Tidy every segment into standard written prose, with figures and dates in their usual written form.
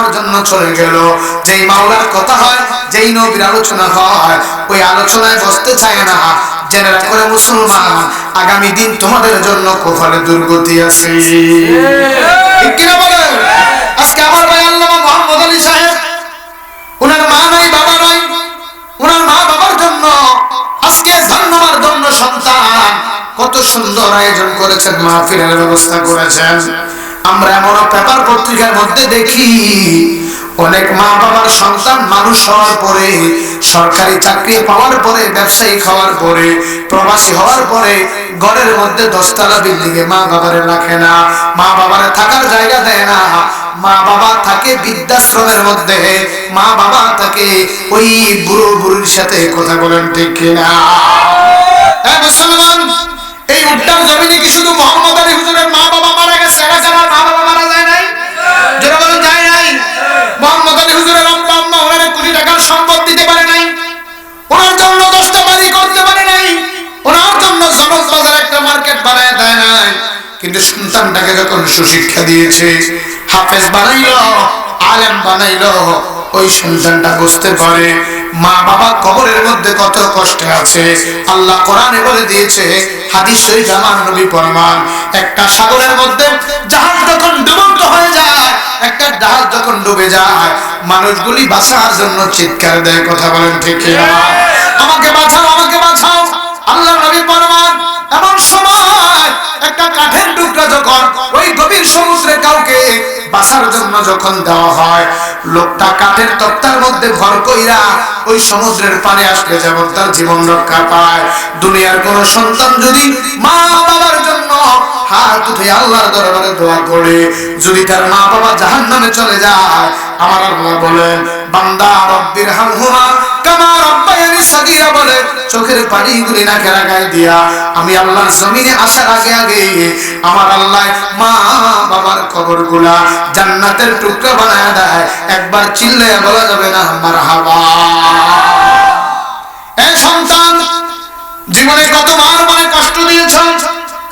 জাহান্নামের জন্য চলে গেল। যেই মাওলার কথা হয়, যেই নবীর আলোচনা হয়, ওই আলোচনায় বসতে চায় না। জেনে রাখো মুসলমান, আগামী দিন তোমাদের জন্য কপালে দুর্গতি আছে। ঠিক কিনা বলেন? আজকে আমার ভাই আল্লামা মোহাম্মদ আলী সাহেব, ওনার মা নাই বাবা নাই, ওনার মা বাবার জন্য আজকে জন্মার জন্য সন্তান কত সুন্দর আয়োজন করেছেন, মাহফিলের ব্যবস্থা করেছেন। আমরা এমন পেপার পত্রিকার মধ্যে দেখি অনেক মা বাবার সন্তান মানুষ হওয়ার পরে, সরকারি চাকরি পাওয়ার পরে, ব্যবসায়ী হওয়ার পরে, প্রবাসী হওয়ার পরে ঘরের মধ্যে 10 তলা বিল্ডিং এ মা বাবারে রাখে না, মা বাবারে থাকার জায়গা দেয় না। মা বাবা থাকে বৃদ্ধাশ্রমের মধ্যে, মা বাবা থাকে ওই বুড়ো বুড়ির সাথে। কথা বলেন ঠিক কিনা? মুসলমান, এই উত্তর জমিনে কি শুধু মোহাম্মদ আলী হুজুরের মা বাবা মারা গেছে? এলাকার মা বাবা মারা যায় নাই? যারা বলেন যায় নাই। মোহাম্মদ আলী হুজুরের আব্বা আম্মা ওনারে কোটি টাকার সম্পদ দিতে পারে নাই, ওনার জন্য 10টা বাড়ি করতে পারে নাই, ওনার জন্য জনক বাজার একটা মার্কেট বানায় দেয় নাই। কিন্তু সন্তানটাকে যখন সুশিক্ষা দিয়েছে, হাফেজ বানাইলো, আলেম বানাইলো, ওই সন্তানটা বুঝতে পারে মা বাবা কবরের মধ্যে কত কষ্টে আছে। আল্লাহ কোরআনে বলে দিয়েছে, হাদিস শরীফ আমার নবী ফরমান, একটা সাগরের মধ্যে জাহাজ যখন ডুবন্ত হয়ে যায়, একটা জাহাজ যখন ডুবে যায়, মানুষগুলি বাঁচার জন্য চিৎকার দেয়। কথা বলেন ঠিক কিনা? আমাকে বাঁচাও, আমাকে বাঁচাও। আল্লাহ নবী ফরমান, এমন সময় একটা কাঠের টুকরা যখন ওই গভীর সমুদ্রে কাউকে বাঁচার জন্য যখন দেওয়া হয়, লোকটা কাঠের তক্তার মধ্যে ভর কইরা ওই সমুদ্রের পানে আসলে যেমন তার জীবন রক্ষা পায়, দুনিয়ার কোন সন্তান যদি মা বাবার জন্য হাত উঠে আল্লাহর দরবারে দোয়া করে, যদি তার মা বাবা জাহান্নামে চলে যায়, আমার আল্লাহ বলেন, বান্দা রব্বির হামহুমা কামা রাব্বায়ানি সাগীরা বলে চোখের পানিগুলি নাকে লাগায় দিয়া আমি আল্লাহর জমিনে আসার আগে আগে আমার আল্লাহ মা বাবার কবরগুলা জান্নাতের টুকরা বানায় দেয়। একবার চিল্লায়া বলা যাবে না মারহাবা? এই সন্তান জীবনে কতবার মনে কষ্ট দিয়েছ,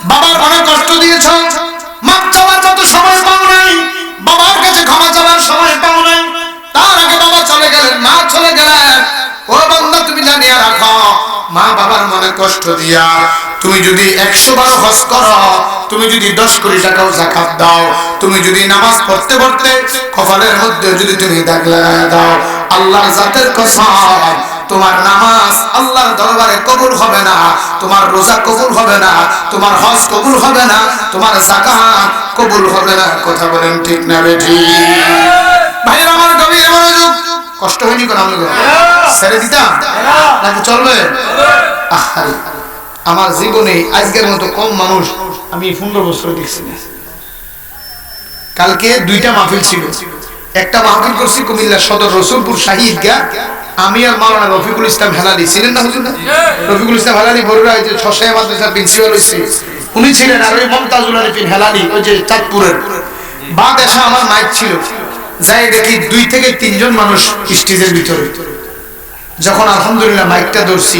বাবার মনে কষ্ট দিয়েছ, মাপ চাওয়ার যত সময় পাও নাই, বাবার কাছে ক্ষমা চাওয়ার সময় পাও নাই, তার আগে বাবা চলে গেলেন, মা চলে গেলেন। ও বান্দা, তুমি জানিয়ে রাখো, মা বাবার মনে কষ্ট দিয়া তুমি যদি 100 বার হজ করো, তুমি যদি 10 কোটি টাকাও যাকাত দাও, তুমি যদি নামাজ পড়তে পড়তে কপালের মধ্যে যদি তুমি দাগ লাগায় দাও, আল্লাহর জাতের কসম, তোমার নামাজ আল্লাহর দরবারে কবুল হবে না, তোমার রোজা কবুল হবে না, তোমার হজ কবুল হবে না, তোমার যাকাত কবুল হবে না। কথা বলেন ঠিক না বেঠি? ভাইরা আমার, গভীর মনোযোগ। কষ্ট হয়নি কোন? আমি ছেড়ে দিতাম নাকি চলবে? আহারে, আমার জীবনে আজকের মতো কম মানুষ আমি 15 বছর দেখছি না। কালকে 2টা মাহফিল ছিল। একটা মাহফিল করছি কুমিল্লা সদর রসুলপুর শাহী ঈদগাহ, আমি আর মাওলানা রফিকুল ইসলাম হেলালি ছিলেন না হুজুর? না, রফিকুল ইসলাম হেলালি বড়রা ওই যে ছশায়া মাদ্রাসার প্রিন্সিপাল হইছে, উনি ছিলেন। আর ওই মমতাজুল আরিফিন হেলালি ওই যে চাঁদপুরের বাদেশা, আমার মাইক ছিল। যাই দেখি 2 থেকে 3 জন মানুষ স্টেজের ভিতরে। যখন আলহামদুলিল্লাহ মাইকটা ধরছি,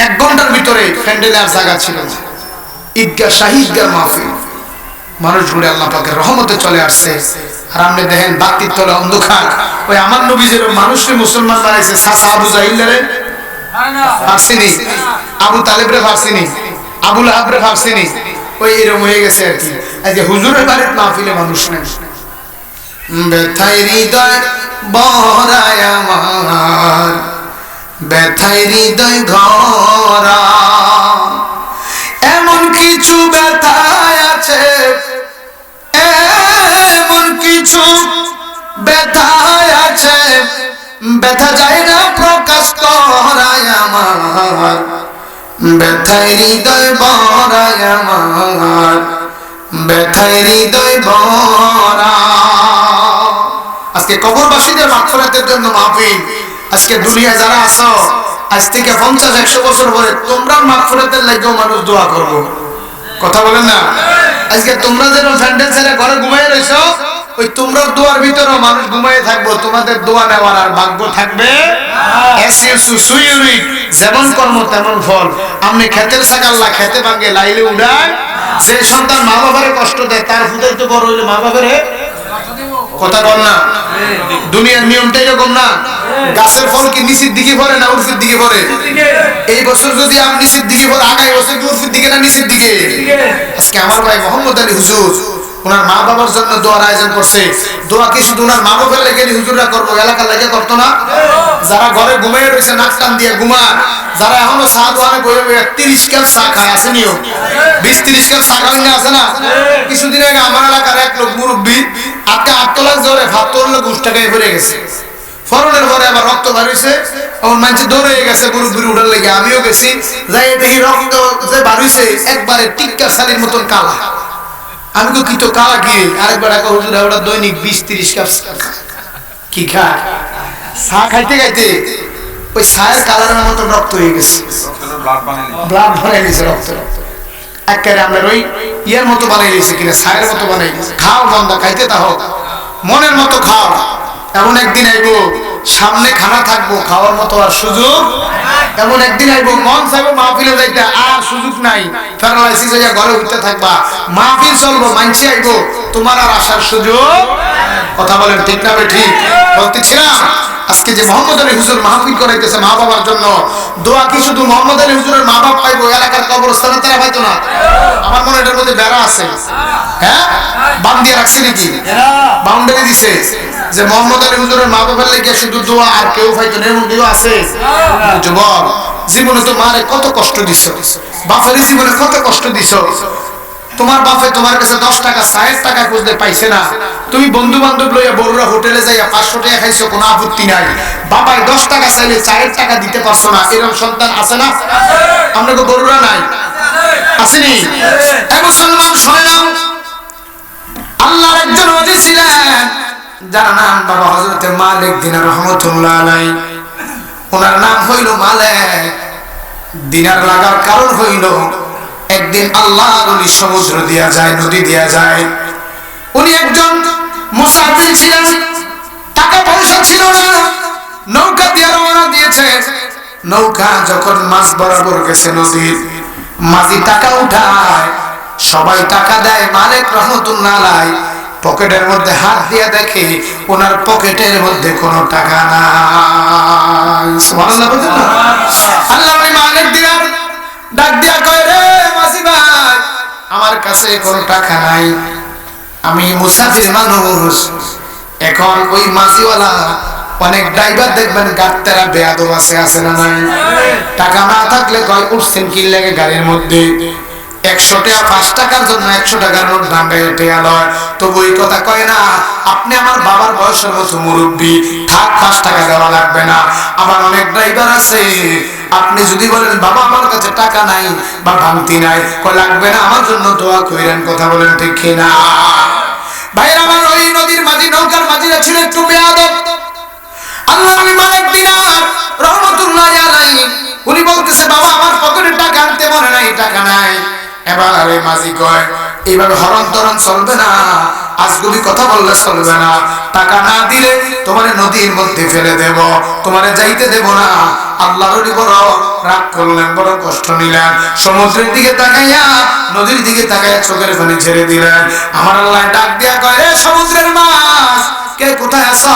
1 ঘন্টার ভিতরে প্যান্ডেলে আর জায়গা ছিল না। ঈদগাহ শাহী ঈদগাহ মাহফিল, মানুষগুলো আল্লাহ পাকের রহমতে চলে আসছে। আর আপনি দেখেন বাতির তলে অন্ধকার। ওই আমার নবীজের মানুষকে মুসলমান বানাইছে। চাচা আবু জাহিলের ফারসিনি, আবু তালেবরে ফারসিনি, আবু লাহাবরে ফারসিনি, ওই এরকম হয়ে গেছে আর কি। আজকে হুজুরের বাড়ির মাহফিলে মানুষ নেই। ব্যথায় হৃদয় বহরায় আমার, ব্যথায় হৃদয় ঘরা, এমন কিছু ব্যথায় আছে, এমন কিছু ব্যথায় আছে, ব্যথা যায় না প্রকাশ করায় আমার, ব্যথায় হৃদয় ভরায় আমার, ব্যথায় হৃদয় ভরা। আজকে কবরবাসীদের মাগফিরাতের জন্য মাহফিল। আজকে দুনিয়া যারা আছো, আজ থেকে 50-100 বছর পরে তোমরা মাগফিরাতের লাগেও মানুষ দোয়া করবো। কথা বলেন না? আজকে তোমরা যেন ফ্যান্ডেল ছেড়ে ঘরে ঘুমায় রয়েছো, ওই তোমরা দোয়ার ভিতরে মানুষ ঘুমায় থাকবো, তোমাদের দোয়া নেওয়ার আর ভাগ্য থাকবে? যেমন কর্ম তেমন ফল। আপনি খেতের সাকাল্লা খেতে ভাঙ্গে লাইলে উড়ায়। যে সন্তান মা বাবারে কষ্ট দেয় তার ফুটাই তো বড় হইলে মা বাবারে কথা বল না, দুনিয়ার নিয়মটা এরকম না। গাছের ফল কি নিচের দিকে পড়ে না উর্ফের দিকে পড়ে? এই বছর যদি আম নিচের দিকে পড়ে, আগামী বছর কি উর্ফের দিকে না নিচের দিকে? আজকে আমার ভাই মোহাম্মদ আলী হুজুর ওনার মা বাবার জন্য দোয়ার আয়োজন করছে। দোয়া কি শুধু ওনার মা বাবার লেগে হুজুররা করবো, এলাকার লেগে করতো না? যারা ঘরে ঘুমিয়ে রয়েছে নাক টান দিয়ে ঘুমান, যারা এখনো চা দোয়ানে বয়ে বয়ে 30 কাপ চা খায়, আসেনিও 20-30 কাপ চা খাওয়া না আছে না? কিছুদিন আগে আমার এলাকার এক লোক মুরব্বী আটকা 8 লাখ জ্বরে ভাত তোরলে ঘুষ টাকায় ভরে গেছে। ফরনের পরে আবার রক্ত বাড়িছে, আমার মানুষ দৌড়ে গেছে মুরব্বীর উঠার লেগে। আমিও গেছি, যাই দেখি রক্ত যে বাড়িছে একবারে টিক্কা শালির মতন কালা। আমি তো কি তো কালা কি? আরেকবার একটা হুজুর ওটা দৈনিক 20-30 কাপ কি খায়, চা খাইতে খাইতে ওই ছায়ের কালারের মতন রক্ত হয়ে গেছে, ব্লাড বানাই গেছে, রক্ত একেবারে আমরা ওই ইয়ের মতো বানাই গেছে কিনা, ছায়ের মতো বানাই গেছে। খাও বন্ধা, খাইতে তা হোক, মনের মতো খাও। এমন একদিন আইবো সামনে খানা থাকবো, খাওয়ার মতো আর সুযোগ। এমন একদিন আইবো মন চাইবো মাহফিলে যাইতে, আর সুযোগ নাই, প্যারালাইসিস হয়ে ঘরে উঠতে থাকবা। মাহফিল চলবো, মানছি আইবো, তোমার আর আসার সুযোগ। কথা বলেন ঠিক না? ঠিক বলতেছিলাম। আজকে যে মোহাম্মদ আলী হুজুর মাহফিল করাইতেছে মা বাবার জন্য, দোয়া কি শুধু মোহাম্মদ আলী হুজুরের মা বাপ পাইবো, এলাকার কবরস্থানে তারা পাইতো না? আমার মনে এটার মধ্যে বেড়া আছে, হ্যাঁ বান দিয়ে রাখছে নাকি, বাউন্ডারি দিছে যে মোহাম্মদ আলী হুজুরের মা বাবার লেগে শুধু দোয়া, আর কেউ পাইতো না, এমন কেউ আছে? যুবক, জীবনে তো মারে কত কষ্ট দিছ, বাপের জীবনে কত কষ্ট দিছ। তোমার বাপে তোমার কাছে 10 টাকা 60 টাকা খুঁজতে পাইছে না, তুমি বন্ধু বান্ধব লইয়া বড়রা হোটেলে যাইয়া 500 টাকা খাইছো, কোনো আপত্তি নাই। বাবাই 10 টাকা চাইলে 4 টাকা দিতে পারছো না, এরকম সন্তান আছে না? আমরা তো বড়রা নাই, আসেনি? এই মুসলমান শুনে নাও, আল্লাহর একজন ওলি ছিলেন যার নাম বাবা হযরত মালিক দিনার রহমাতুল্লাহ আলাইহি। ওনার নাম হইল মালিক দিনার। লাগার কারণ হইল একদিন আল্লাহর ওলি সমুদ্র দিয়া যায়, নদী দিয়া যায়। উনি একজন মুসাফির ছিলেন, টাকা পয়সা ছিল না, নৌকা দিয়ে রওনা দিয়েছে। নৌকা যখন মাছ বরাবর গেছে নদীর, মাঝি টাকা উঠায়, সবাই টাকা দেয়, মালিক রহমাতুল্লাহ আলাইহি পকেটের মধ্যে হাত দিয়ে দেখে ওনার পকেটের মধ্যে কোনো টাকা নাই। সুবহানাল্লাহ বলতে না? আল্লাহ মালিক দিনার ডাক দিয়া কয়, রে মাঝি ভাই, আমার কাছে কোনো টাকা নাই, আমি মুসাফির মানুষ। এখন ওই মাঝিওয়ালা, অনেক ড্রাইভার দেখবেন গাড়িতে বেয়াদব আছে না নাই? টাকা না থাকলে কয় উঠছেন কি লাগে গাড়ির মধ্যে, 100 টাকা 5 টাকার জন্য 100 টাকার নোট ভাঙাইয়া টেয়া লয়, তবু এই কথা কয় না, আপনি আমার বাবার বয়সের মতো মুরব্বী, থাক 5 টাকা দেওয়া লাগবে না। আবার অনেক ড্রাইভার আছে, আপনি যদি বলেন বাবা আমার কাছে টাকা নাই বা ভাঙতি নাই, কয় লাগবে না, আমার জন্য দোয়া কইরেন। কথা বলেন ঠিক কিনা? ভাইরা আমার, ওই নদীর মাঝি, নৌকার মাঝিরা ছিল একটু বেয়াদব। আল্লাহ নবী মালিক দিনার রহমাতুল্লাহ আলাইহি উনি বলতেছে, বাবা আমার পকেটে টাকা আনতে মনে নাই, টাকা নাই। এবার ওই মাঝি কয়, এইভাবে হরণ তরণ চলবে না, আজগুবি কথা বললে চলবে না, টাকা না দিলে তোমারে নদীর মধ্যে ফেলে দেব, তোমারে যাইতে দেব না। আল্লাহর বড় রাগ করলেন, বড় কষ্ট নিলেন, সমুদ্রের দিকে তাকাইয়া, নদীর দিকে তাকাইয়া চোখের পানি ছেড়ে দিলেন। আমার আল্লাহ ডাক দিয়া কয়, রে সমুদ্রের মাছ, কে কোথায় আছো?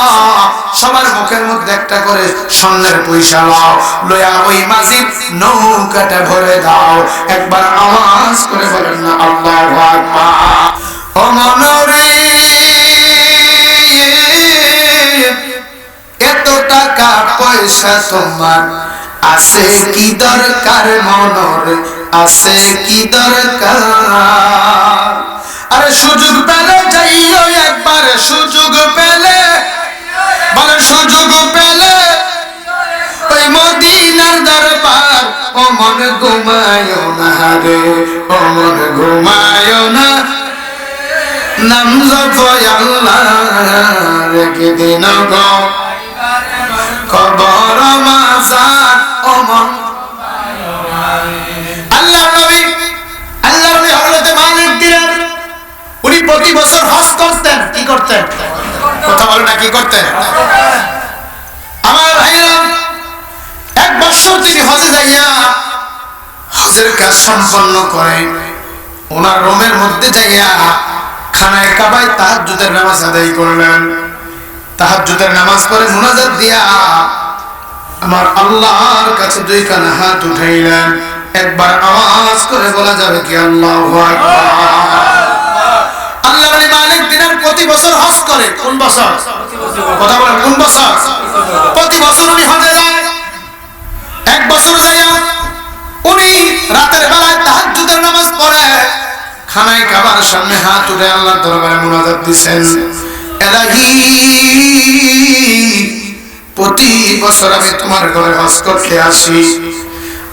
সবার মুখের মধ্যে একটা করে স্বর্ণের পয়সা লাও, লইয়া ওই মাঝির নৌকাটা ভরে দাও। একবার আওয়াজ করে বলেন না আল্লাহু আকবার। ও মনরে, এত টাকা পয়সা তোমার আছে কি দরকার? মনরে আছে কি দরকার? আরে সুযোগ পেলে যাইও একবার, সুযোগ পেলে, বলে সুযোগ পেলে ওই মদিনার দরবার। ও মন ঘুমায়ো না রে, ও মন ঘুমায়ো না, নাম জপো আল্লাহ, রেখে দিন গো কবর মাজার। ও মন, আল্লাহ নবী হযরত মালিক দিনার উনি প্রতি বছর হজ করতেন। কি করতেন? কথা বলে না, কি করতেন? আমার ভাইরা, এক বছর তিনি হজে যাইয়া হজের কাজ সম্পন্ন করেন। ওনার রুমের মধ্যে যাইয়া খানায় কাবায় তাহাজ্জুদের নামাজ আদায় করলেন। তাহাজ্জুদের নামাজ পড়ে মুনাজাত দিয়া আমার আল্লাহর কাছে দুই কানা হাত উঠাইলেন। একবার আওয়াজ করে বলা যাবে কি আল্লাহু আকবার। আল্লাহ বলে মালিক দিনার প্রতি বছর হজ করে। কোন বছর? কথা বলেন, কোন বছর? প্রতি বছর উনি হজে যায়। এক বছর যাইয়া উনি রাতের বেলায় তাহাজ্জুদের নামাজ পড়ে খানায় কাবার সামনে হাত উঠে আল্লাহর দরবারে মুনাজাত দিবেন, ইলাহি প্রতি বছর আমি তোমার ঘরে হজ করতে আসি।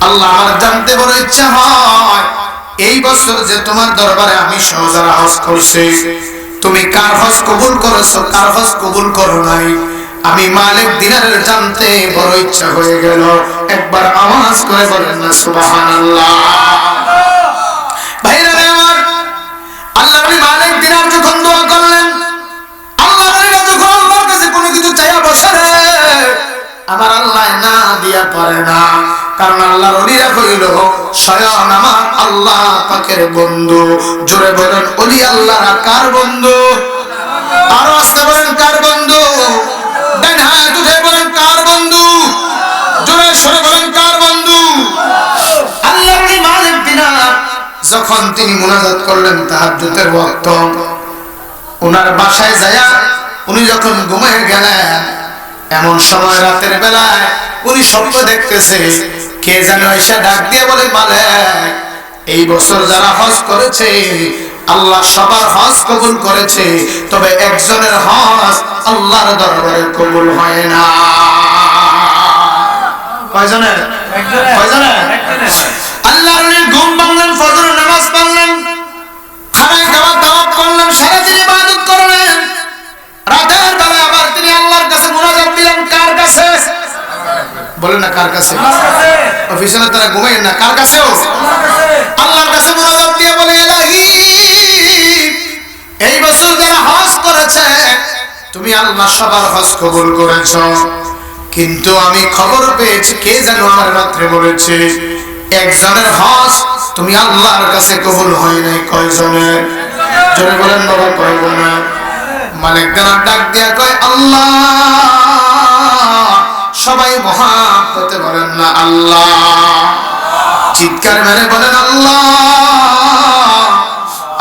আল্লাহ আমার জানতে বড় ইচ্ছা হয় এই বছর যে তোমার দরবারে আমি সহ যারা হজ করছি তুমি কার হজ কবুল করেছো, কার হজ কবুল করো নাই, আমি মালিক দিনারের জানতে বড় ইচ্ছা হয়ে গেল। একবার আওয়াজ করে বলেন না সুবহানাল্লাহ। ভাইরা আমার, আল্লাহ নবী মালিক দিনার যখন দোয়া করলেন, আল্লাহ নবীরা যখন আল্লাহর কাছে কোনো কিছু চাইয়া বসে রে, আমার আল্লাহ না দিয়া পারে না। কারণ আল্লাহর ওলিরা হইল স্বয়ং আমার আল্লাহ পাকের বন্ধু। জোরে বলেন ওলি আল্লাহরা কার বন্ধু? আরো আস্তে বলেন কার বন্ধু? ডান হাত উঠে বলেন কার বন্ধু? জোরে সরে বলেন কার বন্ধু? আল্লাহর ওলি মালিক দিনার যখন তিনি মুনাজাত করলেন তাহাজ্জুদের ওয়াক্ত, ওনার বাসায় যায়া উনি যখন ঘুমিয়ে গেলেন, এমন সময় রাতের বেলায় উনি স্বপ্ন দেখতেছে কে যেন এসে ডাক দিয়ে বলে, মালিক এই বছর যারা হজ করেছে আল্লাহ সবার হজ কবুল করেছে, তবে একজনের হজ আল্লাহর দরবারে কবুল হয় না। কয়জনের? কয়জনের? আল্লাহর ঘুম ভাঙলেন, ফজরের নামাজ পড়লেন, খানায় খাবার দাওয়াত করলেন, সারাদিন ইবাদত করলেন, রাতের বেলা আবার তিনি আল্লাহর কাছে মুনাজাত দিলেন। কার কাছে? বলেন না কার কাছে? অফিসে তারা ঘুমায় না, কার কাছেও? আল্লাহর কাছে মুনাজাত দিয়ে বলে, ইলাহি এই বছর যারা হজ করেছে তুমি আল্লাহ সবার হজ কবুল করেছো, কিন্তু আমি খবর পেয়েছি কে যেন আমার রাত্রে বলেছে একজনের হজ তুমি আল্লাহর কাছে কবুল হয় নাই। কয়জনের? জোরে বলেন বাবা, কয়জনের? মালিক দিনার ডাক দিয়া কয়, আল্লাহ সবাই মহাব্বতে বলেন না আল্লাহ, চিৎকার মেরে বলেন আল্লাহ,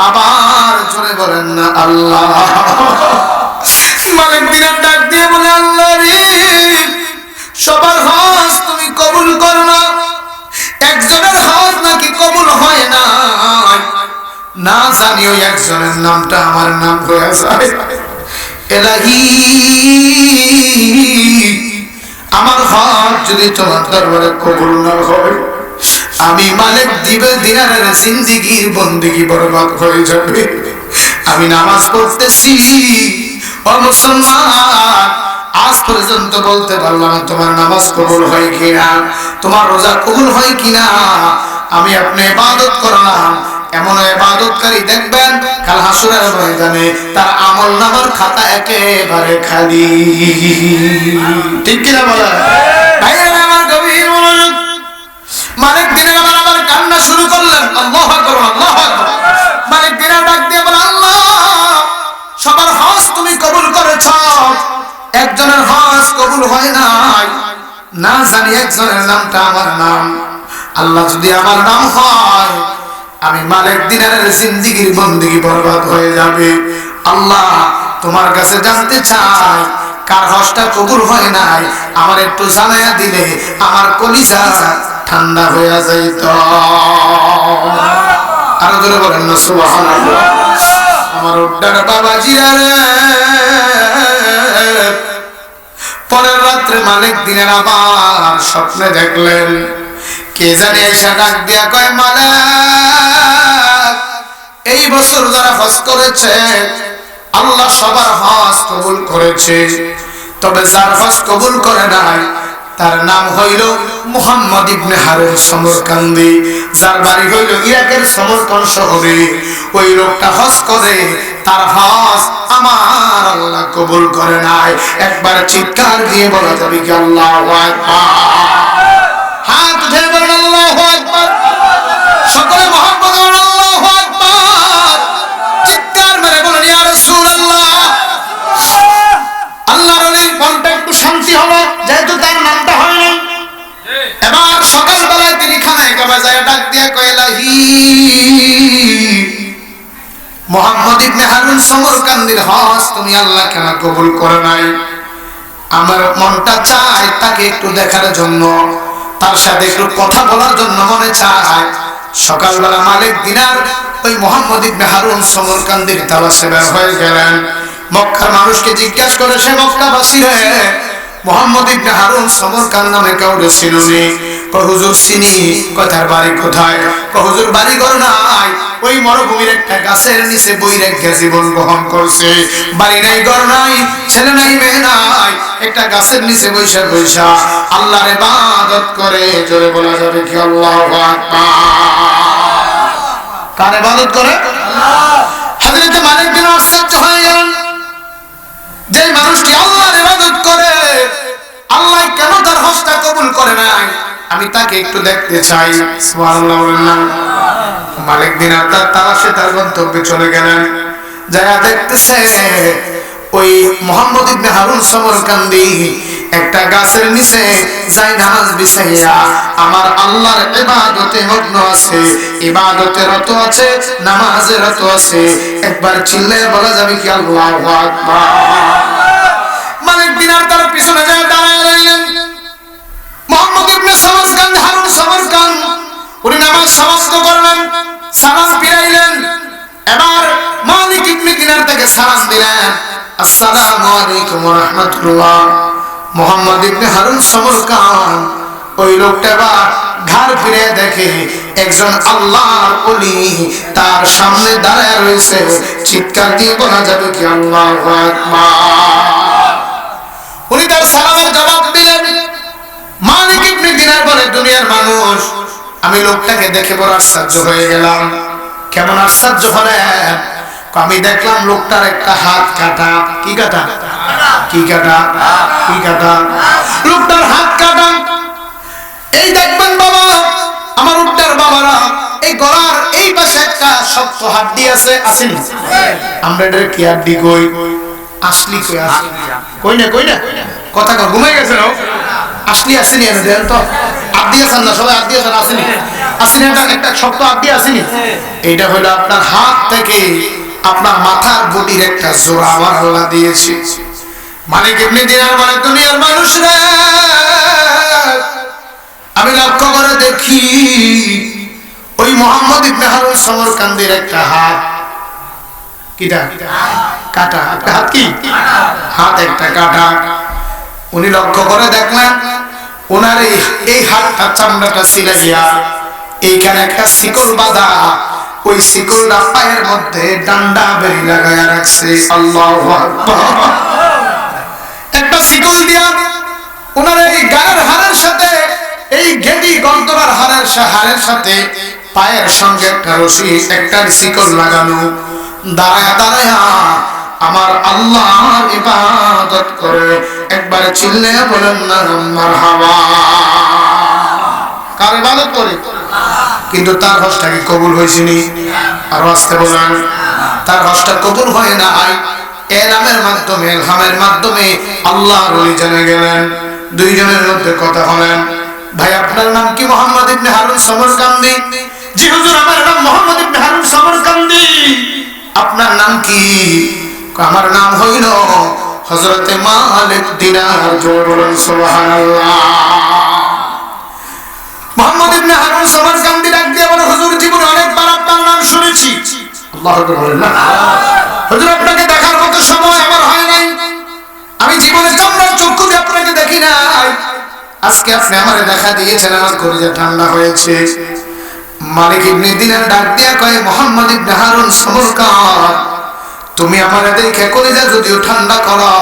আবার জোরে বলেন না আল্লাহ। মালিক দিনার ডাক দিয়ে বলে, আল্লাহ রে সবার হজ তুমি কবুল করো না, একজনের হজ নাকি কবুল হয় না, না জানিও একজনের নামটা আমার নাম হয়ে যায়। ইলাহি আমার হজ যদি তোমার দরবারে কবুল না হয় আমি মালিক দিনারের জিন্দেগির বন্দেগি বরবাদ হয়ে যাবে। আমি নামাজ পড়তেছি ও মুসলমান, আজ পর্যন্ত বলতে পারলাম না তোমার নামাজ কবুল হয় কিনা, তোমার রোজা কবুল হয় কিনা। আমি আপনি ইবাদত করলাম, এমন ইবাদতকারী দেখবেন কাল হাসরের ময়দানে তার আমলনামার খাতা একেবারে খালি। ঠিক কিনা বলেন? ভাইরা আমার গভীর মনোযোগ। মালিক দিনের আবার কান্না শুরু করলেন, আল্লাহু আকবার, আল্লাহু আকবার। মালিক দিনের ডাক দিয়ে বলে, আল্লাহ সবার হজ তুমি কবুল করেছো, একজনের হজ কবুল হয় নাই, না জানি একজনের নামটা আমার নাম। আল্লাহ যদি আমার নাম হয় আমি মালিক দিনারের জিন্দেগির বন্দেগি বরবাদ হয়ে যাবে। আল্লাহ তোমার কাছে জানতে চাই কার হজটা কবুল হয় নাই, আমার একটু জানাইয়া দিলে আমার কলিজা ঠান্ডা হয়ে যাইত। আরো জোরে বলেন না সুবহানাল্লাহ। আমার উড্ডার বাবাজিরা রে, পরের রাত্রে মালিক দিনের আবার স্বপ্নে দেখলেন কে জানে এসে ডাক দিয়া কয়, মালিক এই বছর যারা হজ করেছে আল্লাহ সবার হজ কবুল করেছে, তবে যার হজ কবুল করে নাই তার নাম হইল মুহাম্মদ ইবনে হারুন সমরকান্দি, যার বাড়ি হইল ইরাকের সমরকান শহরে। ওই লোকটা হজ করে, তার হজ আমার আল্লাহ কবুল করে নাই। একবার চিৎকার দিয়ে বলা যাবে কি আল্লাহু আকবার? হাত উঠে বলেন আল্লাহু আকবার। সকলে মহব্বত বলেন আল্লাহু আকবার। চিৎকার মেরে বলেন জায়গা বাজায় ডাক দিয়া কয় লাহি মুহাম্মদ ইবনে হারুন সমরকান্দির হজ তুমি আল্লাহ কেন কবুল করে নাই? আমার মনটা চায় তাকে একটু দেখার জন্য, তার সাথে একটু কথা বলার জন্য মনে চায়। সকালবেলা মালিক দিনার ওই মুহাম্মদ ইবনে হারুন সমরকান্দির তালাশে বের হয়ে গেলেন। মক্কার মানুষকে জিজ্ঞাসা করে, সে মক্কাবাসী রে, মুহাম্মদ ইবনে হারুন সমরকান্দ নামে কাউরে চিনুনি? কয় হুজুর চিনি। কয় তার বাড়ি কোথায়? কয় হুজুর বাড়ি ঘর নাই, ওই মরুভূমির একটা গাছের নিচে বই রেখে জীবন গ্রহণ করছে। বাড়ি নাই, ঘর নাই, ছেলে নাই, মেয়ে নাই, একটা গাছের নিচে বৈশা বৈশা আল্লাহর ইবাদত করে। জোরে বলা যাবে কি আল্লাহু আকবার? কার ইবাদত করে? আল্লাহ। হযরত মালিক বিন আশ্চর্য হয়ে গেলেন, যে মানুষটি আল্লাহর ইবাদত করে আল্লাহ কেন তার হজটা কবুল করে নাই? আমি তাকে একটু দেখতে চাই। সুবহানাল্লাহ বলেন না? মালিক দিনার তার তালাশে তার গন্তব্যে চলে গেলেন। যারা দেখতেছে ওই মুহাম্মদ ইবনে হারুন সমরকান্দি একটা গাছের নিচে যাই নামাজ বিছাইয়া আমার আল্লাহর ইবাদতে মগ্ন আছে, ইবাদতে রত আছে, নামাজে রত আছে। একবার চিল্লায়ে বলা যাবে কি আল্লাহু আকবার? মালিক দিনার তার পিছনে যায় দাঁড়ায় রইলেন। মুহাম্মদ ইবনে সমরকান্দ, হারুন সমরকান্দ উনি নামাজ সমাপ্ত করলেন, সালাম ফিরাইলেন। এবার মালিক ইবনে দিনার তাকে সালাম দিলেন, আসসালামু আলাইকুম ওয়া রাহমাতুল্লাহ। মুহাম্মদ ইবনে হারুন সমরকান্দ ওই লোকটা এবার ঘাড় ফিরে দেখে একজন আল্লাহর ওলি তার সামনে দাঁড়ায় রয়েছে। চিৎকার দিয়ে বলা যাবে কি আল্লাহু আকবার? উনি তার সালামের জবাব দিলেন। মালিক ইবনে দিনার বলে, দুনিয়ার মানুষ, আমি লোকটাকে দেখে বড় আশ্চর্য হয়ে গেলাম। কেমন আশ্চর্য হলেন? আমি দেখলাম লোকটার একটা হাত কাটা। কি কাটা? কি কাটা? কি কাটা? লোকটার হাত কাটা। এই দেখবেন বাবা, আমার লোকটার বাবারা, এই গলার এই পাশে একটা শক্ত হাড্ডি আছে, আসেনি? আমরা এটার কি হাড্ডি কই? আসলি কই? আছে কই না? কই না? কথা কর, ঘুমাই গেছে না? আসলি আসেনি? এনে দেন তো। আড্ডি আছেন না সবাই? আড্ডি আছেন? আসেনি? আসেনি? এটা একটা শক্ত আড্ডি আসেনি? এইটা হলো আপনার হাত থেকে আপনার মাথার বডির একটা জোড়া আমার আল্লাহ দিয়েছে। মালিক ইবনে দিনার বলে, দুনিয়ার মানুষরা, আমি লক্ষ্য করে দেখি ওই মুহাম্মদ ইবনে হারুন সমরকান্দির একটা হাত কিটা কাটা। একটা হাত কি? হাত একটা কাটা। উনি লক্ষ্য করে দেখলেন ওনার এই হাতটা চামড়াটা ছিঁড়ে গিয়া এইখানে একটা শিকল বাঁধা। ওই শিকলটা পায়ের মধ্যে ডান্ডা বেরি লাগায়া রাখছে। আল্লাহু আকবার। একটা শিকল দিয়া ওনার এই গায়ের হাড়ের সাথে, এই গেদি গন্তরার হাড়ের সাথে পায়ের সঙ্গে একটা রশি, একটা শিকল লাগানো। দাঁড়ায়া দাঁড়ায়া আমার আল্লাহর ইবাদত করে। একবার চিল্লায়া বলেন না মারহাবা? কার ইবাদত করে? কিন্তু তার হজটা কি কবুল হয়েছিনি? আর আসতে বলেন, তার হজটা কবুল হয় না। এলামের মাধ্যমে, ইলহামের মাধ্যমে আল্লাহর ওলি জেনে গেলেন। দুইজনের মধ্যে কথা হলেন, ভাই আপনার নাম কি? মুহাম্মদ ইবনে হারুন সমরকান্দি। জি হুজুর, আমার নাম মুহাম্মদ ইবনে হারুন সমরকান্দি। আপনার নাম কি? আমার নাম হইল হযরতে মালিক দিনার। জোরে বলুন সুবহানাল্লাহ। মুহাম্মদ ইবনে হারুন সমরকান্দি ডাক দিয়ে বলে, হুজুর জীবনে অনেকবার আপনার নাম শুনেছি। আল্লাহু আকবার বলেন না? হুজুর আপনাকে দেখার মতো সময় আমার হয় নাই, আমি জীবনে চামড়ার চক্ষু দিয়ে আপনাকে দেখি নাই। আজকে আপনি আমারে দেখা দিয়েছেন, আমার কলিজা ঠান্ডা হয়েছে। মালিক ইবনে দিনার ডাক দিয়া কয়, মুহাম্মদ ইবনে হারুন সমরকান্দ, তুমি আমারে দেখে কলিজা যদিও ঠান্ডা করো,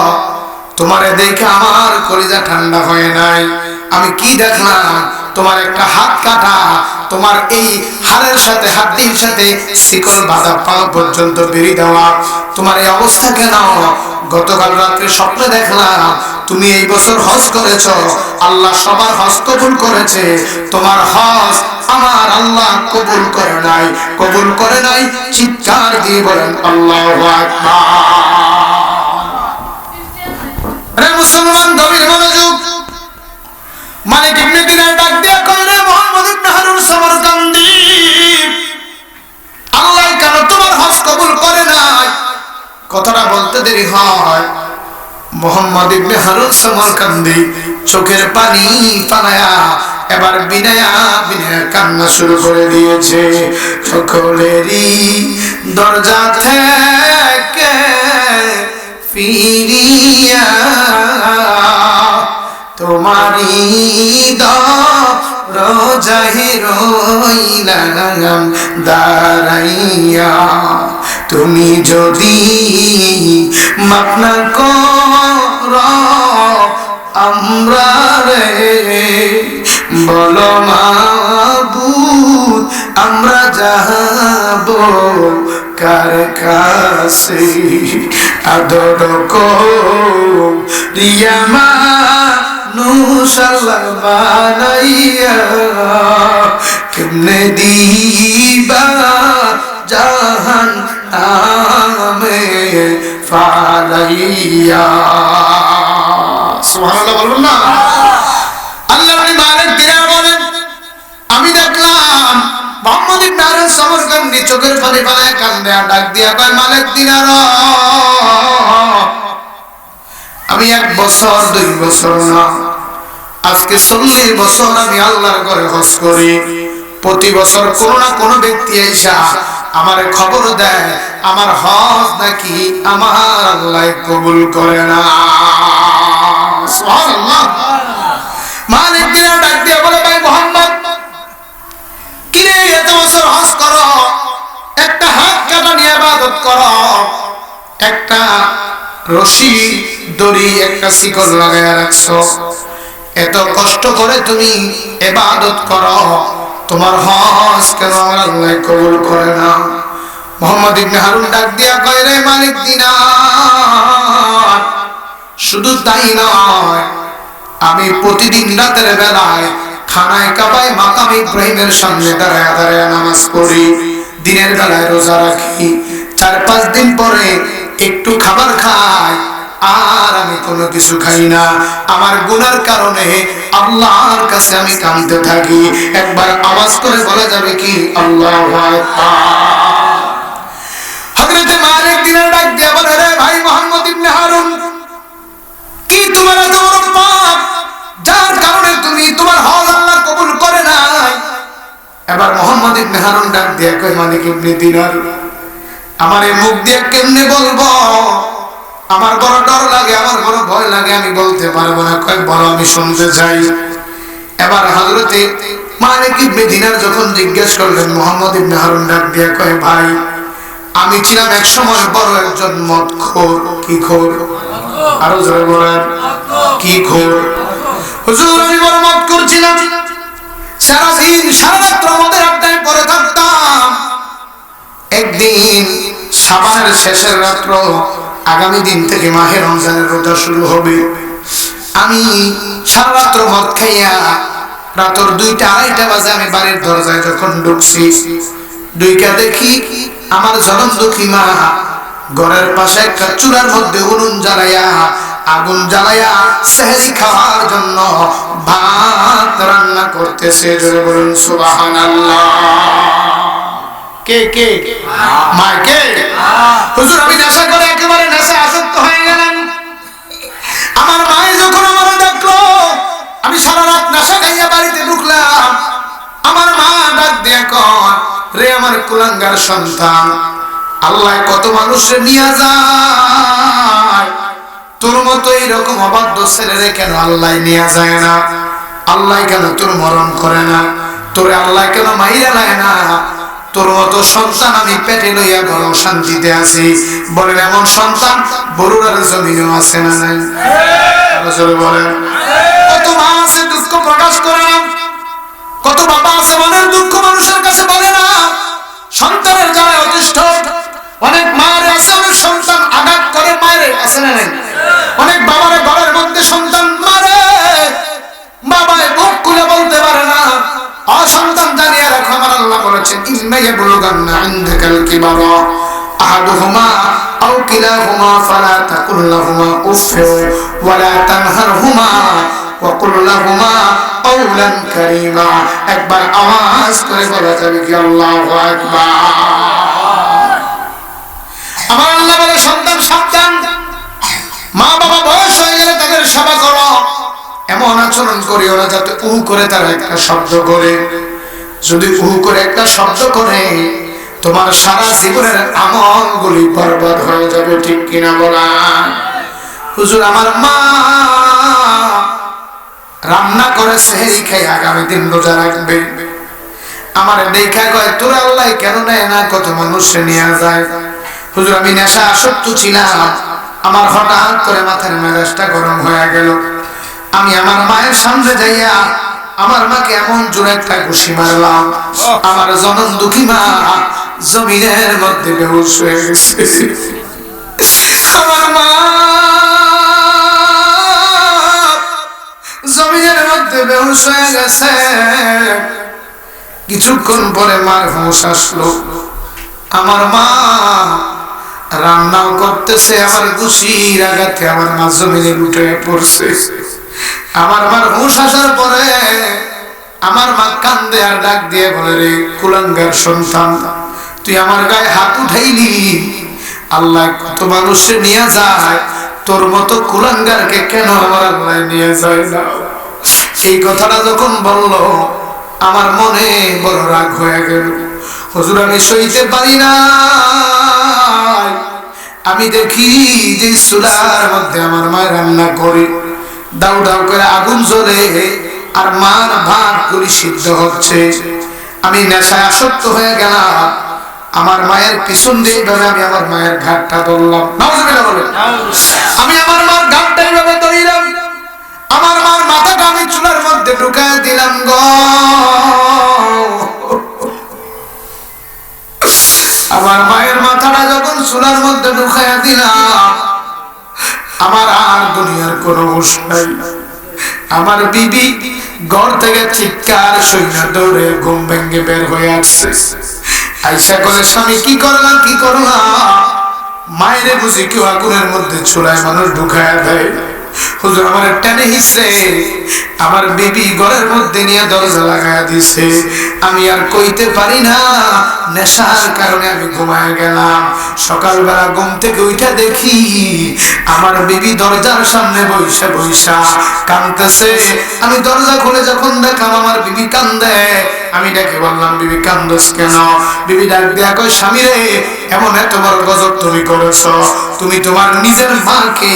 তোমারে দেখে আমার কলিজা ঠান্ডা হয় নাই। আমি কি দেখলাম? তোমার একটা হাত কাটা, তোমার এই হাড়ের সাথে, হাড্ডির সাথে শিকল বাঁধা, পা পর্যন্ত বেরি দেওয়া। তোমার এই অবস্থা কেন? গতকাল রাত্রে স্বপ্নে দেখলাম তুমি এই বছর হজ করেছো, আল্লাহ সবার হজ কবুল করেছে, তোমার হজ আমার আল্লাহ কবুল করে নাই। কবুল করে নাই। চিৎকার দিয়ে বলেন আল্লাহু আকবার। রে মুসলমান, গভীর মনোযোগ। মালিক ইবনে দিনার ডাক দিয়া কয়, রে মুহাম্মদ ইবনে হারুন দেরি হয়, মুহাম্মদ ইবনে হারুন সামারকান্দি চোখের পানি ফালায়া এবার বিনায়া বিনায়া কান্না শুরু করে দিয়েছে। সকলেরই দরজা থেকে ফিরিয়া তোমারি দরজায় রইলাম দাঁড়াইয়া, তুমি যদি মাফ না করো আমরা রে, বলো মাবুদ আমরা যাব কার কাছে, আদর করিয়া মানুষ আল্লাহ বানাইয়া কেমনে দিবা জাহান নামে ফালাইয়া। সুবহানাল্লাহ বলবেন না? আল্লাহ মালিক দিনা বলেন, আমি দেখলাম মুহাম্মদ ইবনে হারুন সামারকান্দি চোখের পানি ফেলায় কান্দে, ডাক দিয়া কয় মালিক দিনার, আমি 1 বছর 2 বছর না, আজকে 40 বছর আমি আল্লাহর ঘরে হজ করি। প্রতি বছর কোন না কোন ব্যক্তি আইসা আমার খবর দেয় আমার হজ নাকি আমার আল্লাহ কবুল করে না। সুবহানাল্লাহ। মালিক দিনা ডাক দিয়ে বলে, ভাই মুহাম্মদ কি রে, এত বছর হজ করো, একটা হাত কাটা নিয়ে ইবাদত করো, একটা রশি দড়ি একটা শিকল লাগায়া রাখছো, এত কষ্ট করে তুমি ইবাদত করো, তোমার হজ কেন আমার আল্লাহ কবুল করে না? মুহাম্মদ ইবনে হারুন ডাক দিয়া কয়, রে মালিক দিনার, শুধু তাই নয়, আমি প্রতিদিন রাতের বেলায় খানায় কাবায় মাকাম ইব্রাহিমের সামনে দাঁড়ায় দাঁড়ায় নামাজ পড়ি, দিনের বেলায় রোজা রাখি, 4-5 দিন পরে একটু খাবার খাই, আর আমি কোনো কিছু খাই না। আমার গুনার কারণে আল্লাহর কাছে আমি কাঁদতে থাকি। একবার আওয়াজ করে বলা যাবে কি আল্লাহু আকবার? হযরত মালিক দিনার ডাক দিয়ে বলে, রে ভাই মুহাম্মদ ইবনে হারুন, কি তোমার এত বড় পাপ যার কারণে তুমি তোমার হজ আল্লাহ কবুল করে নাই? এবার মুহাম্মদ ইবনে হারুন ডাক দিয়ে কয়, মালিক ইবনে দিনার, আমার এই মুখ দিয়ে কেমনে বলবো? আমার বড় ডর লাগে, আমার বড় ভয় লাগে, আমি বলতে পারবো না। কয় বড়, আমি শুনতে চাই। এবার হযরতে মালিক ইবনে দিনার যখন জিজ্ঞেস করলেন, মুহাম্মদ ইবনে হারুন ডাক দিয়ে কয়, ভাই আমি ছিলাম এক সময় বড় একজন মদখোর। কি খোর? আরো জোরে বলেন, কি খোর? হুজুর আমি বড় মদখোর ছিলাম, সারাদিন সারা রাত মদের আড্ডায় পড়ে থাকতাম। একদিন শাবানের শেষের রাত্র, আগামী দিন থেকে মাহে রমজানের রোজা শুরু হবে, আমি সারা রাত্র মদ খাইয়া রাতের 2টা-2:30 বাজে আমি বাড়ির দরজায় যখন ঢুকছি, ঢুইকা দেখি আমার জনম দুঃখী মা ঘরের পাশে একটা চুলার মধ্যে উনুন জ্বালাইয়া আগুন জ্বালাইয়া সেহরি খাওয়ার জন্য ভাত রান্না করতেছে। জোরে বলুন সুবহানাল্লাহ। কে কে? মা। কে? হুজুর আমি নেশা করে একেবারে নেশা আসক্ত হয়ে গেলাম। আমার মায়ে যখন আমার দেখলো আমি সারা রাত নেশা খাইয়া বাড়িতে ঢুকলাম, আমার মা ডাক দিয়ে কয়, রে আমার কুলাঙ্গার সন্তান, আল্লাহ কত মানুষের নিয়ে যায়, তোর মতো এইরকম অবাধ্য ছেলেরে কেন আল্লাহ নিয়ে যায় না? আল্লাহ কেন তোর মরণ করে না? তোরে আল্লাহ কেন মাইরা নেয় না? তোর মতো সন্তান আমি পেটে লইয়া বড় শান্তিতে আছি। বলেন এমন সন্তান বরুড়ার জমিনেও আছে না নাই? বলেন কত মা আছে দুঃখ প্রকাশ করে না, কত বাবা আছে মনের দুঃখ মানুষের কাছে বলে না, সন্তানের জ্বালায় অতিষ্ঠ। অনেক মায়ের আছে, অনেক সন্তান আঘাত করে মায়ের আছে না নাই? অনেক বাবারে ঘরের মধ্যে সন্তান মারে, বাবায় মুখ খুলে বলতে পারে না। অসন্তান জানিয়ে রাখো, আমার আল্লাহ বলেছেন, ইম্মা ইয়াবলুগান্না ইনদাকাল কিবারা আহাদুহুমা আও কিলাহুমা ফালা তাকুল লাহুমা উফ ওয়া লা তানহারহুমা ওয়া কুল লাহুমা কাওলান কারীমা। একবার আওয়াজ করে বলা যাবে কি আল্লাহু আকবার? আমার আল্লাহ বলে, সন্তান সাবধান, মা বাবা বয়স হয়ে গেলে তাদের সেবা করো, এমন আচরণ করিও না যাতে করে তারা একটা শব্দ করে। যদি করে একটা শব্দ করে তোমার সারা জীবনের আমলগুলি বরবাদ হয়ে যাবে, ঠিক কিনা বলা? হুজুর আমার মা রান্না করেছে এই খেয়ে আগামী দিন রোজা রাখবে। আমার দেখা কয় তোর আল্লাহ কেন নেয় না, কত মানুষে নিয়ে যায়। হুজুর আমি নেশা আসক্ত ছিলাম, আমার হঠাৎ করে মাথার মেজাজটা গরম হয়ে গেল। আমি আমার মায়ের সামনে যাইয়া আমার মাকে এমন জোরে একটা ঘুষি মারলাম, আমার জনম দুঃখী মা জমিনের মধ্যে বেহুশ হয়ে গেছে। আমার মা জমিনের মধ্যে বেহুশ হয়ে গেছে। কিছুক্ষণ পরে মার হুঁশ আসলো। আমার মা রান্নাও করতেছে, আমার ঘুষির আঘাতে আমার মা জমিনে উঠে পড়ছে। আমার মার হুঁশ আসার পরে আমার মা কান্দে আর ডাক দিয়ে বলে, রে কুলাঙ্গার সন্তান, তুই আমার গায়ে হাত উঠাইলি, আল্লাহ কত মানুষে নিয়ে যায়, তোর মতো কুলাঙ্গারকে কেন আমার আল্লাহ নিয়ে যায় না? এই কথাটা যখন বললো আমার মনে বড় রাগ হয়ে গেল। হুজুর আমি সইতে পারি না। আমি দেখি যে চুলার মধ্যে আমার মা রান্না করে, দাউ দাউ করে আগুন জ্বলে, আর মার ভাত গুলি সিদ্ধ হচ্ছে। আমি নেশায় আসক্ত হয়ে গেলাম। আমার মায়ের পিছন দিয়ে আমি আমার মায়ের ঘাটটা ধরলাম। আমি আমার মার ঘাটটা এইভাবে ধরলাম, আমার মার মাথাটা আমি চুলার মধ্যে ঢুকায় দিলাম গো। আমার মায়ের মাথাটা যখন চুলার মধ্যে ঢুকায় দিলাম, আমার আর দুনিয়ার কোনো হুঁশ নাই। আমার বিবি ঘর থেকে চিৎকার শুনে দৌড়ে ঘুম ভেঙে বের হয়ে আসছে। আইসা করে, স্বামী কি করলাম কি করলাম? মায়েরে বুঝি কেউ আগুনের মধ্যে চুলায় মানুষ ঢুকায় দেয়। হুজুর আমার টেনে হিসে আমার বিবি ঘরের মধ্যে নিয়ে দরজা লাগায় দিছে। আমি আর কইতে পারি না, নেশার কারণে আমি ঘুমায় গেলাম। সকালবেলা ঘুম থেকে উঠে দেখি আমার বিবি দরজার সামনে বইসা বইসা কাঁদতেছে। আমি দরজা খুলে যখন দেখলাম আমার বিবি কান্দে, আমি ডেকে বললাম, বিবি কান্দস কেন? বিবি ডাক দিয়া কয়, স্বামী রে, এমন এত বড় গজব তুমি করেছ, তুমি তোমার নিজের মাকে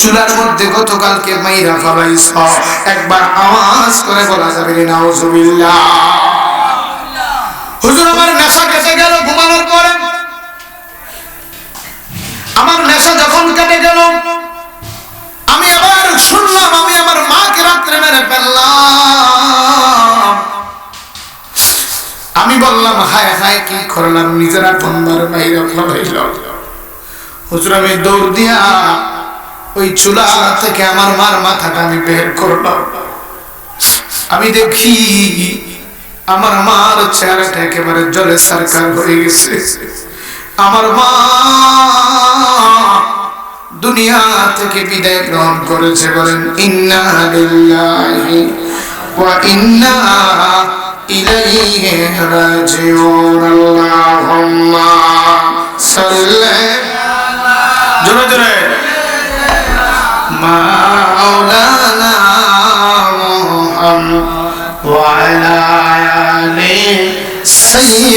চুলার মধ্যে গতকালকে মাইরা ফলাইছ। একবার আওয়াজ করে বলা যাবে না নাউজুবিল্লাহ। হুজুর আমার নেশা কেটে গেল ঘুমানোর পরে। আমার নেশা যখন কেটে গেল, আমি আবার শুনলাম আমি আমার মাকে রাত্রে মেরে ফেললাম। আমি বললাম, হায় হায় কি করলাম, নিজেরা বন্ধার মাইরা ফলাইল। হুজুর আমি দৌড় দিয়া ওই চুলা থেকে আমার মার মাথাটা আমি বের করলাম। আমি দেখি আমার মার চেহারাটা একেবারে জলে সরকার হয়ে গেছে। আমার মা দুনিয়া থেকে বিদায় গ্রহণ করেছে। বলেন ইন্না লিল্লাহি ওয়া ইন্না ইলাইহি রাজিউন। আল্লাহুম্মা সাল্লি জোরে জোরে মাওলানা মুহাম্মদ ওয়া আলা